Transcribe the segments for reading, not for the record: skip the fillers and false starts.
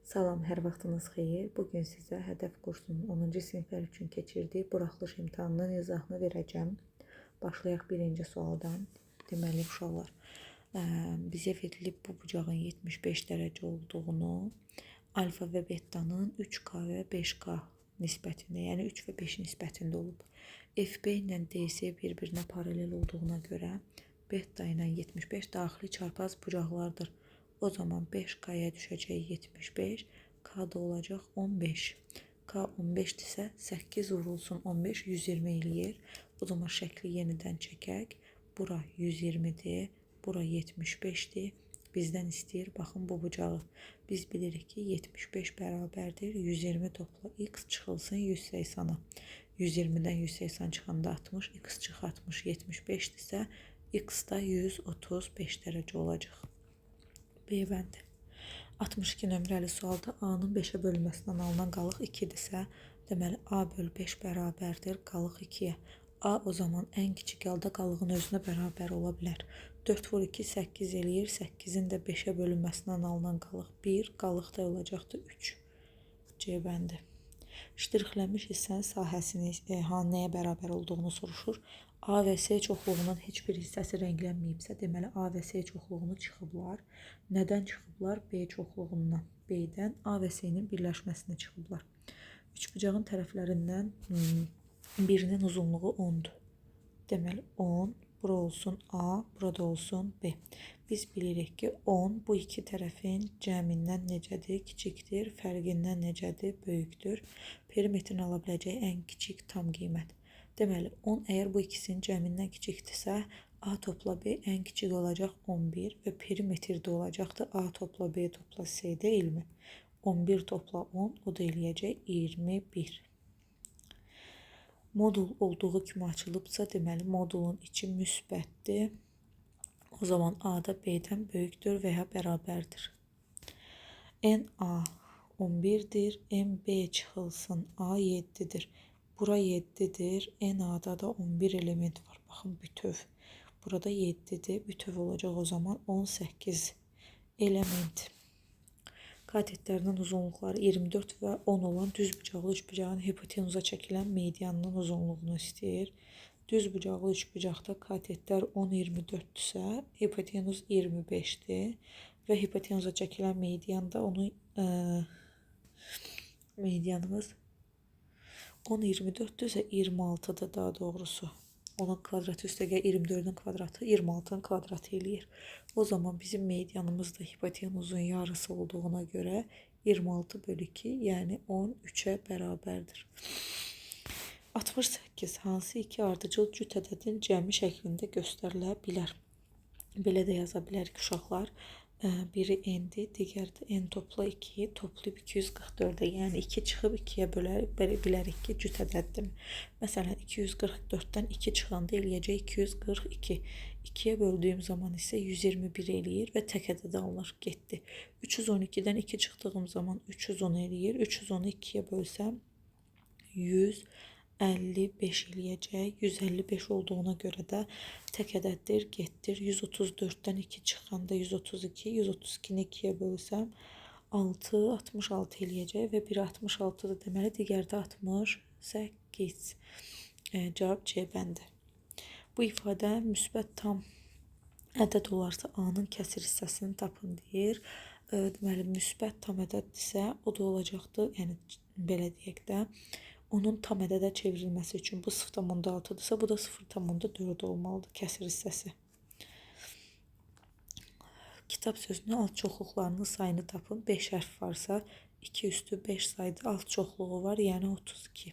Salam, hər vaxtınız xeyir. Bugün sizə hədəf kursunun 10-cu siniflər üçün keçirdiyi buraxılış imtahanının izahını verəcəm. Başlayaq birinci sualdan. Deməli, uşaqlar, bizə verilib bu bucağın 75 dərəcə olduğunu, alfa və betanın 3K və 5K nisbətində, yəni 3 və 5 nisbətində olub. FB ilə DC bir-birinə paralel olduğuna görə beta ilə 75 daxili çarpaz bucaqlardır. O zaman 5K'ya düşəcək 75, K'da olacaq 15. K 15-dirsə 8 vurulsun 15 120 eləyir. O zaman şəkli yenidən çəkək. Bura 120-dir, bura 75-dir. Bizdən istəyir, baxın bu bucağı. Biz bilirik ki 75 bərabərdir. 120 topla x çıxılsın 180-a. 120-dən 180 çıxanda 60, x çıx 60, 75-dirsə x da 135 dərəcə olacaq. B bəndi. 62 nömrəli sualda A-nın 5-ə bölünməsindən alınan qalıq 2-dirsə, deməli A bölü 5 bərabərdir qalıq 2-yə. A o zaman ən kiçik halda qalığın özünə bərabər ola bilər. 4 vur 2 8 eləyir. 8-in də 5-ə bölünməsindən alınan qalıq 1, qalıq da olacaqdır 3. C bəndi. Ştrixlənmiş hissənin sahəsini nəyə bərabər olduğunu soruşur. A və S çoxluğunun heç bir hissəsi rənglənməyibsə, deməli A və S çoxluğunu çıxıblar. Nədən çıxıblar? B çoxluğundan. B-dən A və S-nin birləşməsini çıxıblar. Üçbucağın tərəflərindən birinin uzunluğu 10-dur. Deməli 10, bura olsun A, burada olsun B. Biz bilirik ki 10 bu iki tərəfin cəmindən necədir? Kiçikdir. Fərqindən necədir? Böyükdür. Perimetrin ala biləcəyi ən kiçik tam qiymət. Deməli 10 əgər bu ikisinin cəmindən kiçikdirsə, A topla B ən kiçik olacaq 11 və perimetrdə olacaqdır A topla B topla C deyilmi? 11 topla 10 o da eləyəcək 21. Modul olduğu kimi açılıbsa, deməli modulun içi müsbətdir. O zaman A da B-dən böyükdür və ya bərabərdir. NA 11-dir, MB çıxılsın A 7-dir. Bura 7-dir, NA-da da 11 element var. Baxın, bütöv. Burada 7-dir, bütöv olacaq o zaman 18 element. Katetlərinin uzunluqları 24 və 10 olan düzbucaqlı üçbucağın hipotenuza çəkilən medianının uzunluğunu istəyir. Düzbucaqlı üçbucaqda katetlər 10-24-dürsə, hipotenuz 25-dir və hipotenuza çəkilən medianda onun medianımız 10-24-dürsə 26-dır daha doğrusu. Onun kvadratı üstəgə 24-ün kvadratı 26-nın kvadratı eləyir. O zaman bizim medianımız da hipotenuzun yarısı olduğuna görə 26 bölü 2, yəni 13-ə bərabərdir. 68. Hansı iki ardıcıl cüt ədədin cəmi şəklində göstərilə bilər? Belə də yaza bilər ki, uşaqlar, biri n-dir, digəri də n topla 2-yi toplayıb 244-ə, yəni 2 çıxıb 2-yə bilərik ki, cüt ədəddir. Məsələn, 244-dən 2 çıxanda eləyəcək 242. 2-yə böldüyüm zaman isə 121 eləyir və tək ədəd alınır, getdi. 312-dən 2 çıxdığım zaman 310 eləyir. 310-u 2-yə bölsəm 155 eləyəcək. 155 olduğuna görə də tək ədəddir, getdir. 134-dən 2 çıxanda 132, 132-ni 2-yə bölsəm 6, 66 eləyəcək və biri 66-dır, deməli digəri də 68. Cavab C bəndi. Bu ifadə müsbət tam ədəd olarsa A-nın kəsir hissəsini tapın deyir. Deməli, müsbət tam ədəddirsə, o da olacaqdır, yəni belə deyək də, onun tam ədədə çevrilməsi üçün bu 0,6-dırsa, bu da 0,4 olmalıdır kəsir hissəsi. Kitab sözünün alt çoxluqlarının sayını tapın. 5 hərf varsa 2 üstü 5 sayda alt çoxluğu var, yəni 32.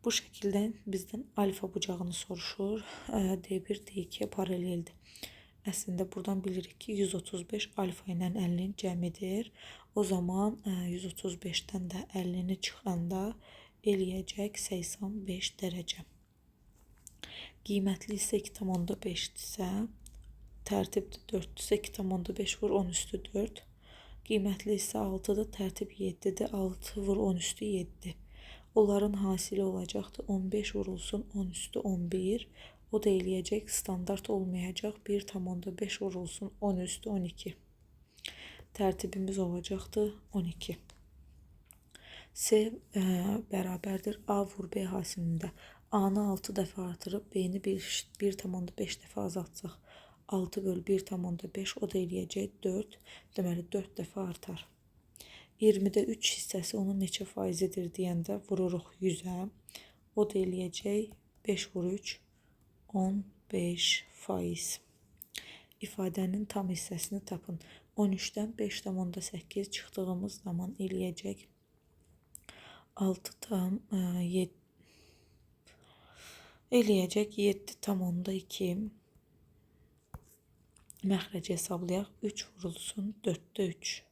Bu şəkildən bizdən alfa bucağını soruşur. D1, D2-yə paraleldir. Əslində buradan bilirik ki 135 alfa ilə 50-nin cəmidir. O zaman 135-dən də 50-ni çıxanda eləyəcək 85 dərəcə. Qiymətli isə 2,5-dirsə, tərtib 4-dürsə 2,5 vur 10 üstü 4. Qiymətli isə 6-dır, tərtib 7-dir, 6 vur 10 üstü 7. Onların hasili olacaqdır 15 vurulsun 10 üstü 11. O da eləyəcək standart olmayacaq 1,5 vurulsun 10 üstü 12. Tərtibimiz olacaqdır 12. C bərabərdir A vur B hasilində. A-nı 6 dəfə artırıb B-ni 1,5 dəfə azaltsaq. 6 bölü 1,5 o da eləyəcək 4. Deməli 4 dəfə artar. 20-də 3 hissəsi onun neçə faizidir deyəndə vururuq 100-ə. O da eləyəcək 5 vur 3 15%. İfadənin tam hissəsini tapın. 13-dən 5,8 çıxdığımız zaman eləyəcək 7,2. Məxrəci hesablayaq. 3 vurulsun 4-də 3.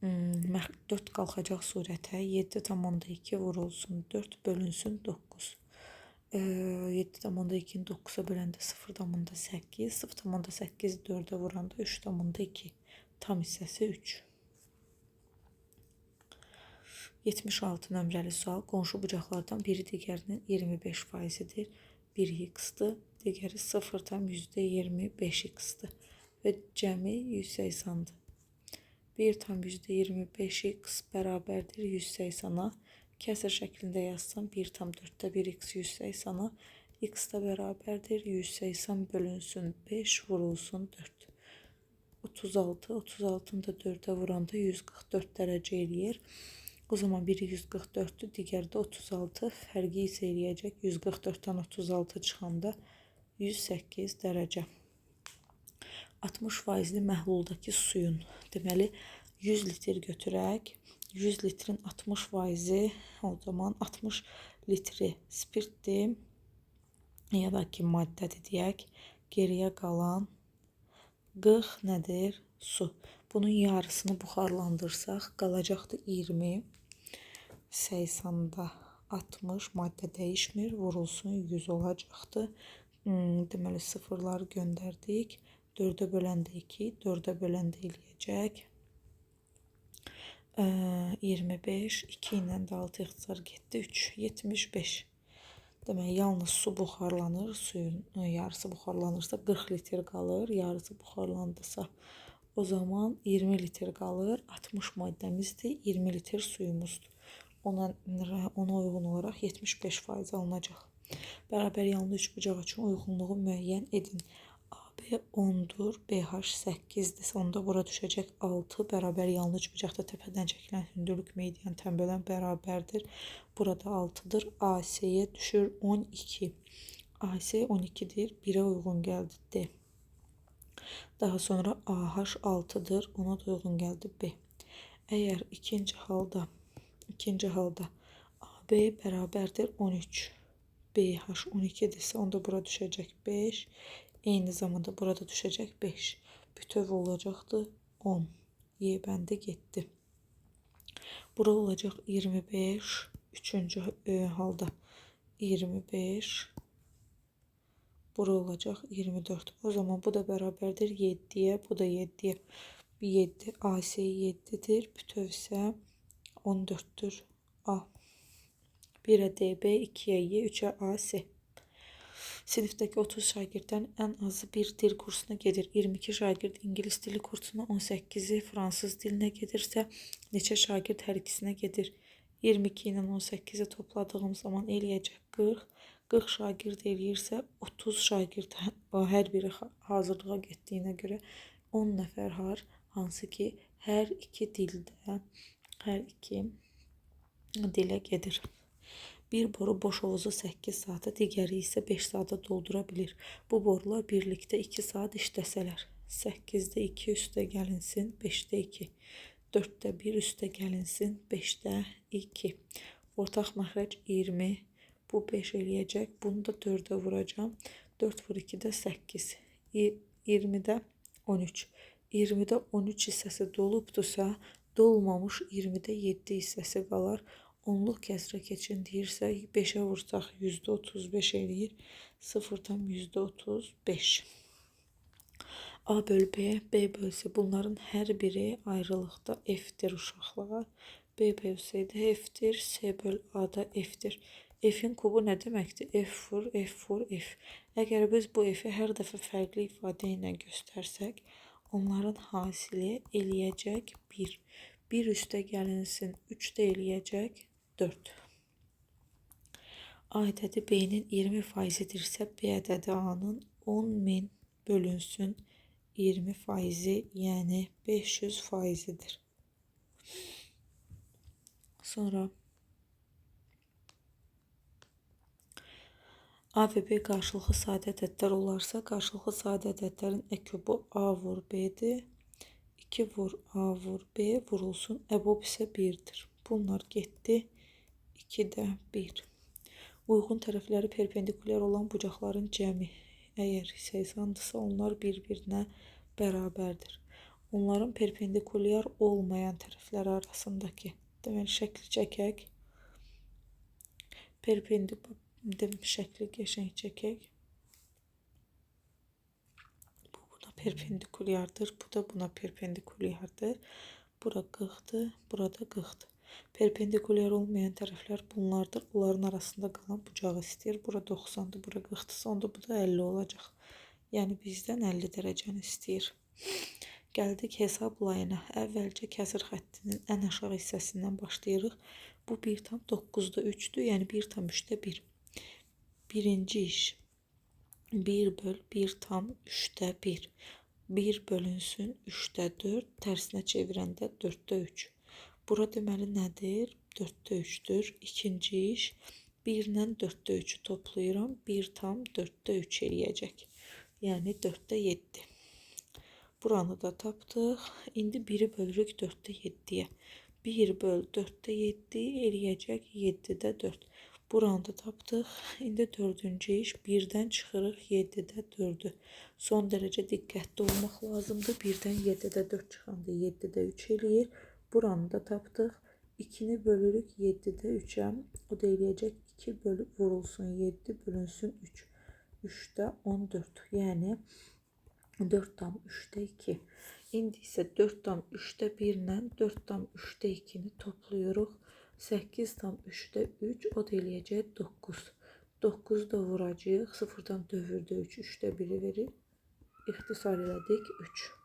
4 qalxacaq surətə 7,2 vurulsun 4 bölünsün 9. 7,2-ni 9-a böləndə 0,8. 0,8 4-ə vuranda 3,2. Tam hissəsi 3. 76 nömrəli sual. Qonşu bucaqlardan biri digərinin 25%-dir. Biri x-dır. Digəri 0,25x-dır. Və cəmi 180-dır. 1,25x bərabərdir 180-a. Kəsr şəklində yazsam 1,4-də 1x 180-a. X da bərabərdir 180 bölünsün 5 vurulsun 4. 36. 36-nı da 4-ə vuranda 144 dərəcə eləyir. O zaman biri 144-dür, digəri də 36. Fərqi isə eləyəcək 144-dən 36 çıxanda 108 dərəcə. 60%-li məhluldakı suyun, deməli 100 litr götürək. 100 litrin 60%, o zaman 60 litri spirtdir ya da ki maddədir deyək. Geriyə qalan 40 nədir? Su. Bunun yarısını buxarlandırsaq qalacaqdır 20. 80-da 60 maddə dəyişmir, vurulsun 100 olacaqdır. Deməli sıfırları göndərdik. 4-ə böləndə 2, 4-ə böləndə eləyəcək 25, 2 ilə də 6 ixtisar getdi, 3, 75. Demək, yalnız su buxarlanır, suyun yarısı buxarlanırsa 40 litr qalır, yarısı buxarlandısa o zaman 20 litr qalır, 60 maddəmizdir, 20 litr suyumuzdur. Ona uyğun olaraq 75% alınacaq. Bərabər yanlı üç bucaq üçün uyğunluğu müəyyən edin. AB 10-dur, BH 8-dirsə, onda bura düşəcək 6. Bərabər yanlı üç bucaqda təpədən çəkilən hündürlük median tənbələn bərabərdir. Burada 6-dır. AC-yə düşür 12. AC 12-dir, 1-ə uyğun gəldi D. Daha sonra AH 6-dır, ona da uyğun gəldi B. Əgər ikinci halda AB bərabərdir 13, BH 12-dirsə, onda bura düşəcək 5. Eyni zamanda burada düşəcək 5. Bütöv olacaqdır 10. Y bəndi getdi. Bura olacaq 25. Üçüncü halda 25. Bura olacaq 24. O zaman bu da bərabərdir 7-yə, bu da 7-yə. 7, AC 7-dir. Bütöv isə 14-dür. A. 1-ə DB, 2-ə Y, 3-ə AC. Sinifdəki 30 şagirddən ən azı bir dil kursuna gedir. 22 şagird ingilis dili kursuna, 18-i fransız dilinə gedirsə, neçə şagird hər ikisinə gedir? 22 ilə 18-i topladığım zaman eləyəcək 40. 40 şagird eləyirsə, 30 şagird hər biri hazırlığa getdiyinə görə 10 nəfər hansı ki, hər iki dilə gedir. Bir boru boş hovuzu 8 saata, digəri isə 5 saata doldura bilir. Bu borular birlikdə 2 saat işləsələr. 8-də 2 üstə gəlinsin, 5-də 2. 4-də 1 üstə gəlinsin, 5-də 2. Ortaq məxrəc 20. Bu 5 eləyəcək. Bunu da 4-ə vuracam. 4 vur 2-də 8. 20-də 13. 20-də 13 hissəsi dolubdursa, dolmamış 20-də 7 hissəsi qalar. Onluq kəsrə keçin deyirsə, 5-ə vursaq %35 eləyir. 0-dan %35. A bölü B, B bölsə bunların hər biri ayrılıqda F-dir uşaqlar. B bölsəydə F-dir, C bölü A-da F-dir. F-in kubu nə deməkdir? F vur, F vur, F. Əgər biz bu F-i hər dəfə fərqli ifadə ilə göstərsək, onların hasili eləyəcək 1. 1 üstə gəlinsin 3 də eləyəcək 4. A ədədi B-nin 20%-dirsə, B ədədi A-nın 10.000 bölünsün 20%, yəni 500%-dir. Sonra A və B qarşılıqlı sadə ədədlər olarsa, qarşılıqlı sadə ədədlərin əkubu A vur B-dir. 2 vur A vur B vurulsun. Əbob isə 1-dir. Bunlar getdi. 2 də 1. Uyğun tərəfləri perpendikulyar olan bucaqların cəmi. Əgər hissəsandırsa, onlar bir-birinə bərabərdir. Onların perpendikulyar olmayan tərəfləri arasındakı. Deməli, şəkli çəkək. Şəkli qəşəng çəkək. Bu buna perpendikulyardır. Bu da buna perpendikulyardır. Bura 40'dır. Burada 40'dır. Perpendikulyar olmayan tərəflər bunlardır. Onların arasında qalan bucağı istəyir. Bura 90'dır. Bura 40'dırsa, onda bu da 50 olacaq. Yəni bizdən 50 dərəcəni istəyir. Gəldik hesab layına. Əvvəlcə kəsir xəttinin ən aşağı hissəsindən başlayırıq. Bu 1,9'da 3'dür. Yəni 1,3'də 1. Birinci iş 1 böl 1,3'də 1. 1 bölünsün 3'də 4. Tərsinə çevirəndə 4'də 3. Bura deməli nədir? 4'də 3'dür. İkinci iş 1 ilə 4'də 3'ü toplayıram. 1,4'də 3 eləyəcək. Yəni 4'də 7. Buranı da tapdıq. İndi 1'i bölürük 4'də 7'yə. 1 böl 4'də 7 eləyəcək 7'də 4. Buranı da tapdıq. İndi dördüncü iş 1'dən çıxırıq 7'də 4'ü. Son dərəcə diqqətli olmaq lazımdır. 1'dən 7'də 4 çıxanda 7'də 3 eləyir. Buranı da tapdıq. 2'ni bölürük 7'də 3'ə. O da eləyəcək 2 bölüb vurulsun 7 bölünsün 3. 3'də 14. Yəni 4,3'də 2. İndi isə 4,3'də 1 ilə 4,3'də 2'ni toplayırıq. 8,3'də 3, o da eləyəcək 9. 9 da vuracağıq. 0'dan dövürdə 3, 3'də 1'i verir. İxtisar elədik 3.